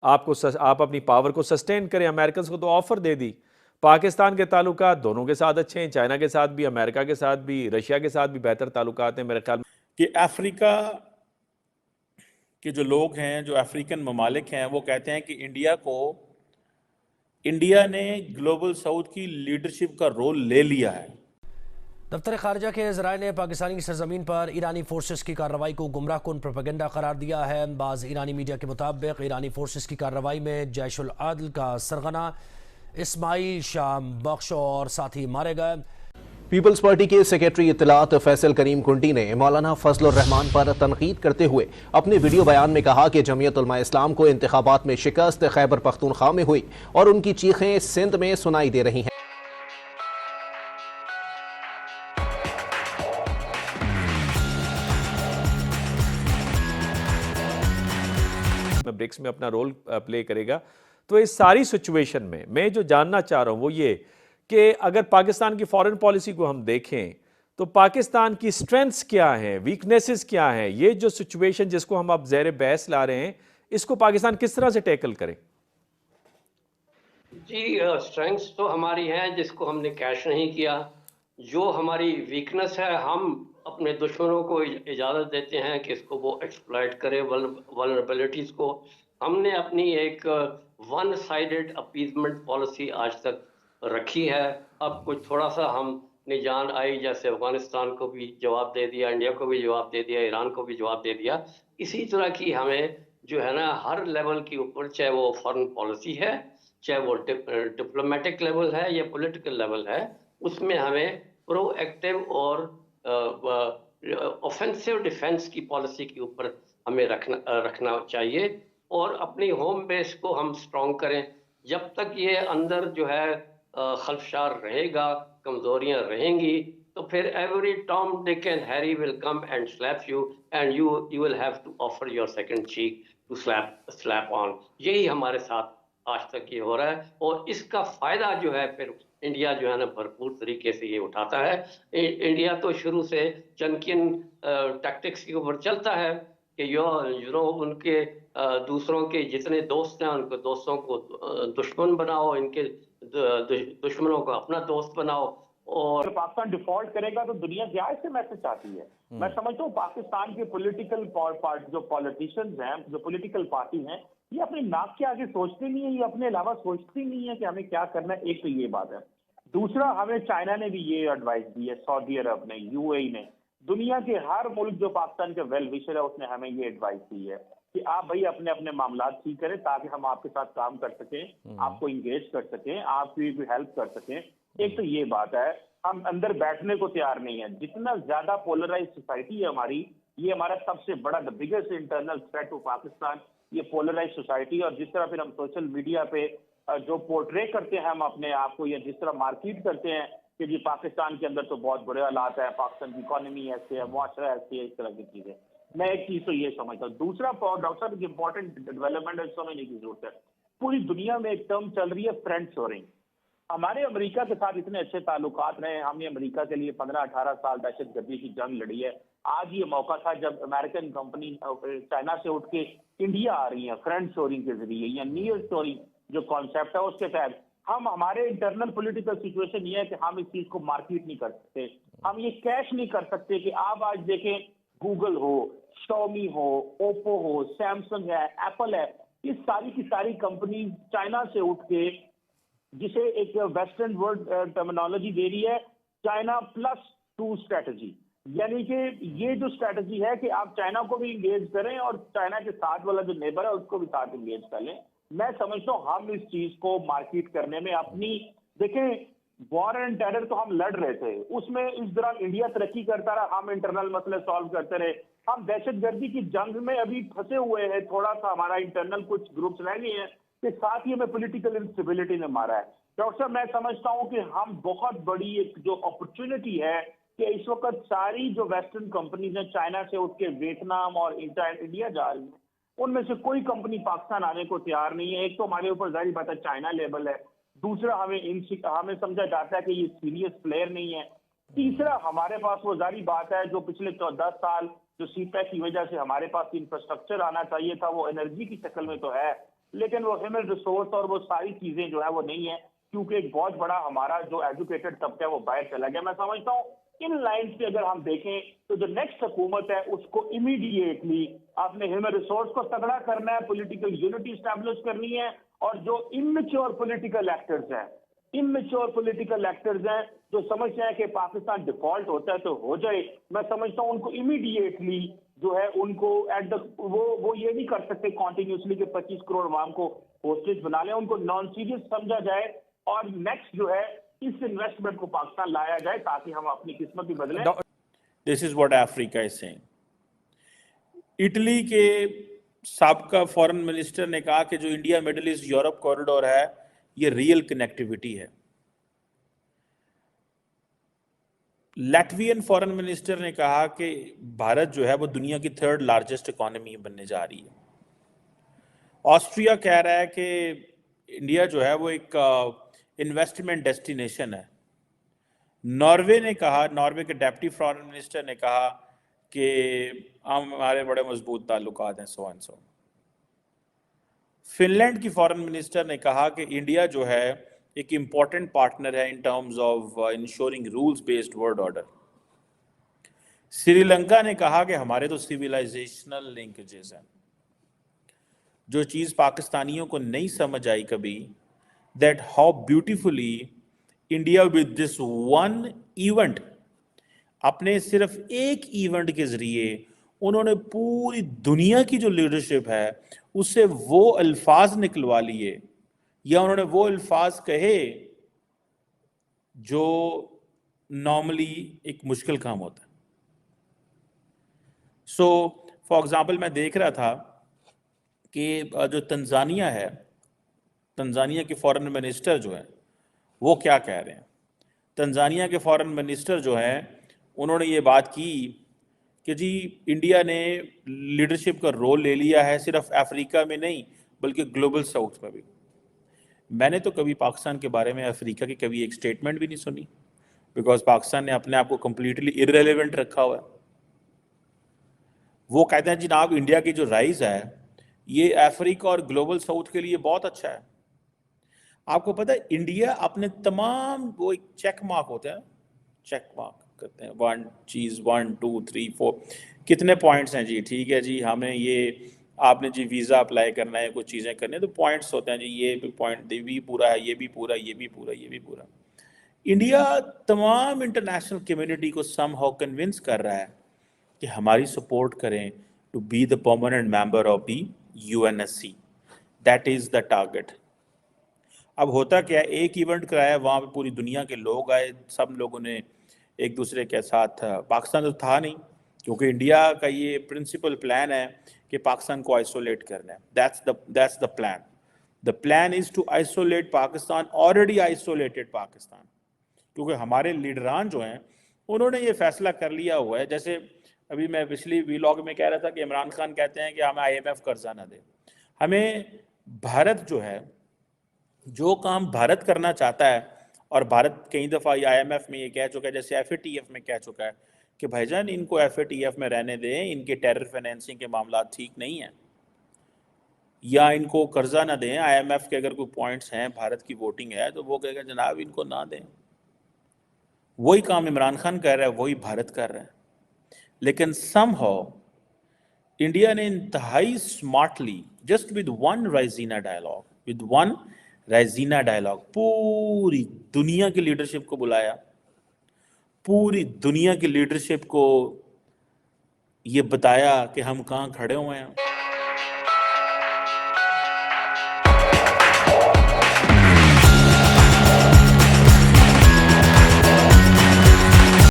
आप अपनी पावर को सस्टेन करें। अमेरिकन को तो ऑफर दे दी। पाकिस्तान के ताल्लुकात दोनों के साथ अच्छे हैं, चाइना के साथ भी, अमेरिका के साथ भी, रशिया के साथ भी बेहतर ताल्लुकात हैं मेरे ख्याल में। कि अफ्रीका के जो लोग हैं, जो अफ्रीकन ममालिक हैं, वो कहते हैं कि इंडिया ने ग्लोबल साउथ की लीडरशिप का रोल ले लिया है। दफ्तर खारजा के ज़राए ने पाकिस्तानी सरजमीन पर ईरानी फोर्सेस की कार्रवाई को गुमराह कुन प्रोपेगेंडा करार दिया है। बाज़ ईरानी मीडिया के मुताबिक ईरानी फोर्सेस की कार्रवाई में जैशुल आदल का सरगना इस्माइल शाम बख्श और साथी मारे गए। पीपल्स पार्टी के सेक्रेटरी इत्तलात फैसल करीम कुंटी ने मौलाना फजलुर रहमान पर तनकीद करते हुए अपने वीडियो बयान में कहा कि जमीयत उलमा इस्लाम को इंतखाबात में शिकस्त खैबर पख्तूनख्वा में हुई और उनकी चीखें सिंध में सुनाई दे रही हैं। ब्रिक्स में अपना रोल प्ले करेगा। तो इस सारी सिचुएशन में मैं जो जानना चाह रहा हूं वो ये कि अगर पाकिस्तान की फॉरेन पॉलिसी को हम देखें तो पाकिस्तान की स्ट्रेंथ्स क्या हैं, वीकनेसेस क्या हैं, ये जो सिचुएशन जिसको हम अब ज़ेर बहस ला रहे हैं, इसको पाकिस्तान किस तरह से टैकल करे? जी, स्ट्रेंथ्स तो हमारी हैं जिसको हमने कैश नहीं किया। जो हमारी वीकनेस है, हम अपने दुश्मनों को इजाज़त देते हैं कि इसको वो एक्सप्लॉइट करे वल्नरेबिलिटीज़ को। हमने अपनी एक वन साइडेड अपीजमेंट पॉलिसी आज तक रखी है। अब कुछ थोड़ा सा हमने जान आई, जैसे अफगानिस्तान को भी जवाब दे दिया, इंडिया को भी जवाब दे दिया, ईरान को भी जवाब दे दिया। इसी तरह की हमें जो है ना, हर लेवल के ऊपर, चाहे वो फॉरेन पॉलिसी है, चाहे वो डिप्लोमेटिक लेवल है या पॉलिटिकल लेवल है, उसमें हमें प्रोएक्टिव और ऑफेंसिव डिफेंस की पॉलिसी के ऊपर हमें रखना चाहिए और अपनी होम बेस को हम स्ट्रॉन्ग करें। जब तक ये अंदर जो है खलफशार रहेगा, कमजोरियां रहेंगी, तो फिर every Tom Dick and Harry will come and slap you and you will have to offer your second cheek to slap on. यही हमारे साथ आज तक ये हो रहा है और इसका फायदा जो है फिर इंडिया जो है ना भरपूर तरीके से ये उठाता है। इंडिया तो शुरू से चनकिन टैक्टिक्स के ऊपर चलता है कि उनके दूसरों के जितने दोस्त हैं उनको दोस्तों को दुश्मन बनाओ, इनके दुश्मनों को अपना दोस्त बनाओ। और पाकिस्तान डिफॉल्ट करेगा तो दुनिया क्या इससे मैसेज आती है। मैं समझता हूँ पाकिस्तान के पॉलिटिकल जो पॉलिटिशियंस हैं, जो पॉलिटिकल पार्टी हैं, ये अपनी नाक के आगे सोचते नहीं है, ये अपने अलावा सोचती नहीं है कि हमें क्या करना है। एक तो ये बात है। दूसरा, हमें चाइना ने भी ये एडवाइस दी है, सऊदी अरब ने, यूएई ने, दुनिया के हर मुल्क जो पाकिस्तान के वेल विशर है उसने हमें ये एडवाइस दी है कि आप भाई अपने अपने मामला ठीक करें ताकि हम आपके साथ काम कर सकें, आपको इंगेज कर सकें, आपकी भी हेल्प कर सकें। एक तो ये बात है, हम अंदर बैठने को तैयार नहीं है। जितना ज्यादा पोलराइज सोसाइटी है हमारी, ये हमारा सबसे बड़ा the biggest internal threat to Pakistan, ये पोलराइज सोसाइटी। और जिस तरह फिर हम सोशल मीडिया पे जो पोर्ट्रे करते हैं हम अपने आप को, या जिस तरह मार्केट करते हैं कि जी पाकिस्तान के अंदर तो बहुत बुरे हालात है, पाकिस्तान की इकोनॉमी ऐसे है, मुआशरा ऐसी है, इस तरह की चीजें। मैं एक चीज तो ये समझता हूँ। दूसरा, डॉक्टर साहब, इंपॉर्टेंट डेवलपमेंट है, समझने की जरूरत है। पूरी दुनिया में एक टर्म चल रही है फ्रेंड शोरिंग। हमारे अमेरिका के साथ इतने अच्छे ताल्लुकात रहे, हमने अमेरिका के लिए 15-18 साल दहशतगर्दी की जंग लड़ी है। आज ये मौका था जब अमेरिकन कंपनी चाइना से उठ के इंडिया आ रही है फ्रेंड शोरिंग के जरिए, या नियर शोरिंग जो कॉन्सेप्ट है उसके तहत। हम हमारे इंटरनल पॉलिटिकल सिचुएशन ये है कि हम इस चीज को मार्केट नहीं कर सकते, हम ये कैश नहीं कर सकते कि आप आज देखें गूगल हो, शॉमी हो, ओप्पो हो, सैमसंग है, एप्पल है, ये सारी की सारी कंपनी चाइना से उठ के, जिसे एक वेस्टर्न वर्ल्ड टर्मिनोलॉजी दे रही है, चाइना +2 स्ट्रेटजी। यानी कि ये जो स्ट्रेटजी है कि आप चाइना को भी इंगेज करें और चाइना के साथ वाला जो नेबर है उसको भी साथ इंगेज कर लें। मैं समझता हूँ हम इस चीज को मार्केट करने में अपनी, देखें वॉर एंड टेरर तो हम लड़ रहे थे, उसमें इस दौरान इंडिया तरक्की करता रहा, हम इंटरनल मसले सॉल्व करते रहे। हम दहशतगर्दी की जंग में अभी फंसे हुए हैं, थोड़ा सा हमारा इंटरनल कुछ ग्रुप्स रह गए हैं के साथ ही हमें पॉलिटिकल इंस्टेबिलिटी ने मारा है। डॉक्टर साहब, मैं समझता हूं कि हम बहुत बड़ी एक जो अपॉर्चुनिटी है कि इस वक्त सारी जो वेस्टर्न कंपनीज हैं चाइना से उठ के वियतनाम और इंडिया जा रही है, उनमें से कोई कंपनी पाकिस्तान आने को तैयार नहीं है। एक तो हमारे ऊपर जाहिर बात है चाइना लेबल है, दूसरा हमें समझा जाता है कि ये सीरियस प्लेयर नहीं है, तीसरा हमारे पास वो जारी बात है जो पिछले 10 साल जो सीपैक की वजह से हमारे पास इंफ्रास्ट्रक्चर आना चाहिए था वो एनर्जी की शक्ल में तो है, लेकिन वो ह्यूमन रिसोर्स और वो सारी चीजें जो है वो नहीं है, क्योंकि एक बहुत बड़ा हमारा जो एजुकेटेड तबका है वो बाहर चला गया। मैं समझता हूँ इन लाइन्स पे अगर हम देखें तो जो नेक्स्ट हुकूमत है उसको इमीडिएटली अपने ह्यूमन रिसोर्स को तगड़ा करना है, पॉलिटिकल यूनिटी स्टैब्लिश करनी है, और जो इमेच्योर पॉलिटिकल एक्टर्स हैं, जो समझते हैं कि पाकिस्तान डिफॉल्ट होता है तो हो जाए, मैं समझता हूँ उनको इमीडिएटली जो है उनको एट द वो ये नहीं कर सकते कॉन्टिन्यूसली कि 25 करोड़ अवाम को होस्टेज बना लें, उनको नॉन सीरियस समझा जाए और नेक्स्ट जो है इस इन्वेस्टमेंट को पाकिस्तान लाया जाए ताकि हम अपनी किस्मत भी बदलें। This is what Africa is saying. Italy के साबका फॉरेन मिनिस्टर ने कहा कि जो India middle east Europe corridor है ये रियल कनेक्टिविटी है। लैटवियन फॉरेन मिनिस्टर ने कहा कि भारत जो है वो दुनिया की 3rd लार्जेस्ट इकोनॉमी बनने जा रही है। ऑस्ट्रिया कह रहा है कि इंडिया जो है वो एक इन्वेस्टमेंट डेस्टिनेशन है। नॉर्वे ने कहा, नॉर्वे के डेप्टी फॉरेन मिनिस्टर ने कहा कि हमारे बड़े मजबूत ताल्लुकात हैं, सो एंड सो। फिनलैंड की फॉरेन मिनिस्टर ने कहा कि इंडिया जो है एक इम्पॉर्टेंट पार्टनर है in terms of ensuring rules based world order. Sri Lanka ने कहा कि हमारे तो सिविलाइजेशनल लिंकेजेस हैं। जो चीज़ पाकिस्तानियों को नहीं समझ आई कभी, that how beautifully India with this one event, अपने सिर्फ एक इवेंट के जरिए उन्होंने पूरी दुनिया की जो लीडरशिप है उससे वो अल्फाज निकलवा लिए, या उन्होंने वो अल्फाज कहे जो नॉर्मली एक मुश्किल काम होता है। सो फॉर एग्जाम्पल मैं देख रहा था कि जो तंजानिया है, तंजानिया के फॉरेन मिनिस्टर जो है वो क्या कह रहे हैं। तंजानिया के फॉरेन मिनिस्टर जो हैं उन्होंने ये बात की कि जी इंडिया ने लीडरशिप का रोल ले लिया है, सिर्फ अफ्रीका में नहीं बल्कि ग्लोबल साउथ में भी। मैंने तो कभी पाकिस्तान के बारे में अफ्रीका की कभी एक स्टेटमेंट भी नहीं सुनी, बिकॉज पाकिस्तान ने अपने आप को कम्प्लीटली इररेलेवेंट रखा हुआ है। वो कहते हैं जनाब इंडिया की जो राइज है ये अफ्रीका और ग्लोबल साउथ के लिए बहुत अच्छा है। आपको पता है इंडिया अपने तमाम, वो एक चेक मार्क होता है, चेक मार्क करते हैं, 1 चीज़ 1 2 3 4 कितने पॉइंट्स हैं जी, ठीक है जी हमें ये आपने जी वीज़ा अप्लाई करना है, कुछ चीज़ें करनी है, तो पॉइंट्स होते हैं जी, ये भी पॉइंट ये भी पूरा है, ये भी पूरा, ये भी पूरा, ये भी पूरा। इंडिया तमाम इंटरनेशनल कम्युनिटी को समहाउ कन्विंस कर रहा है कि हमारी सपोर्ट करें to be the permanent member of the UNSC। That is the target. अब होता क्या, एक इवेंट कराया, वहाँ पे पूरी दुनिया के लोग आए, सब लोगों ने एक दूसरे के साथ, पाकिस्तान तो था नहीं, क्योंकि इंडिया का ये प्रिंसिपल प्लान है कि पाकिस्तान को आइसोलेट करना है। That's the plan. The plan is to isolate Pakistan, already isolated Pakistan, क्योंकि हमारे लीडरान जो हैं उन्होंने ये फैसला कर लिया हुआ है। जैसे अभी मैं पिछली व्लॉग में कह रहा था कि इमरान खान कहते हैं कि हमें IMF कर्जा ना दे। हमें भारत जो है, जो काम भारत करना चाहता है, और भारत कई दफ़ा IMF में ये कह चुका है, जैसे FATF में कह चुका है कि भाईजान इनको FATF में रहने दें, इनके टेरर फाइनेंसिंग के मामला ठीक नहीं हैं, या इनको कर्जा ना दें। IMF के अगर कोई पॉइंट्स हैं, भारत की वोटिंग है, तो वो कहेगा जनाब इनको ना दें। वही काम इमरान खान कर रहा है, वही भारत कर रहा है। लेकिन समहाउ इंडिया ने इंतहाई smartly, just with one Raisina dialogue, पूरी दुनिया की लीडरशिप को बुलाया, पूरी दुनिया की लीडरशिप को ये बताया कि हम कहाँ खड़े हुए हैं।